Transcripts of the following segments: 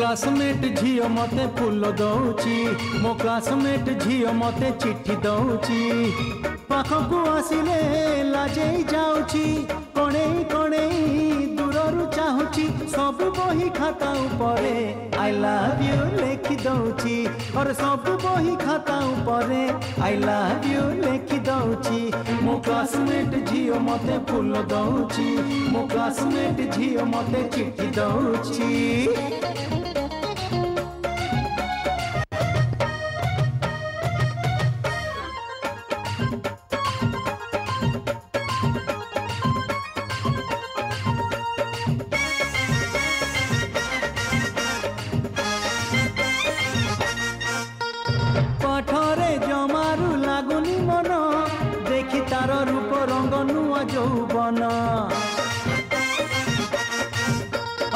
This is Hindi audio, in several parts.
क्लासमेट झील मते फूल दौची, मो क्लासमेट झील मते चिट्ठी दौची। पाखकु आसिले लाजेई जाउची, कणेई कणेई दूररु चाहुची। सब बही खाता उपरे आई लव यू लिखि दौची, और सब बही खाता उपरे आई लव यू लिखि दौची। मो क्लासमेट झील मते फूल दौची, मो क्लासमेट झील मते चिट्ठी दौची। पाठरे जमारू लागुनी मन, देखी तार रूप रंग नुआ यौवन।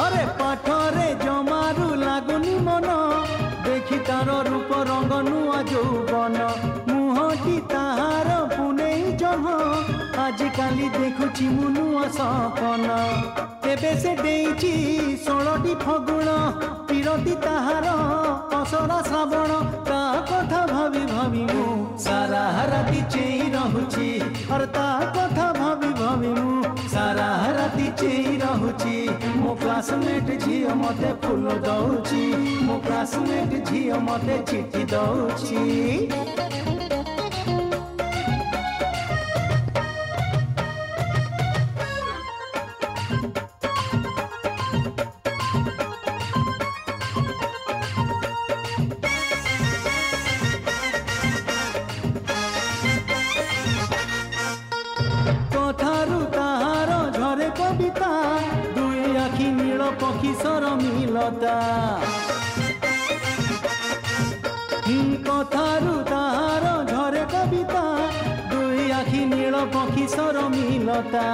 अरे पाठरे जमारू लागुनी मन, देखी तार रूप रंग नुआ यौवन। मुहटी ताहार पुनेई जह, आजिकाली देखुची मु नुआ सपन। तेबे से देइची 16टी फगुण, पिरती ताहार असरा श्रावण। ता कथा भावी भावी मु सारा राति चेई रहुची, और ता कथा भावी भावी मु सारा राति चेई रहुची। मो क्लासमेट झील मते फूल दौची, मो क्लासमेट झील मते चिट्ठी दौची। कथारू ताहार झरे कविता, दुई आखि नील पक्षी सर मिलता। कथारू ताहार झरे कविता, दुई आखि नील पक्षी सर मिलता।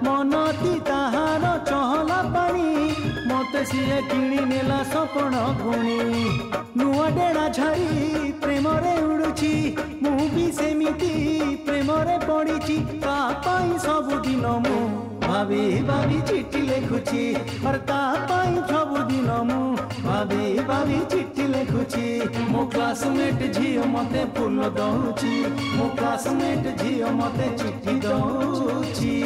मनती ताहार चहला पानी, मते सीए किणी नेला सपन गुणी। नुआ डेड़ा झाड़ी प्रेम रे उड़ुची, मु भी सेमिति प्रेम रे पड़ीची। ता पाई सबुदिन मु भावी भावी चिट्ठी लिखुची, और ता पाई सबुदिन मु भावी भावी चिट्ठी लिखुची। मो क्लासमेट झील मते फूल दौची, मो क्लासमेट झील मते चिट्ठी दौची।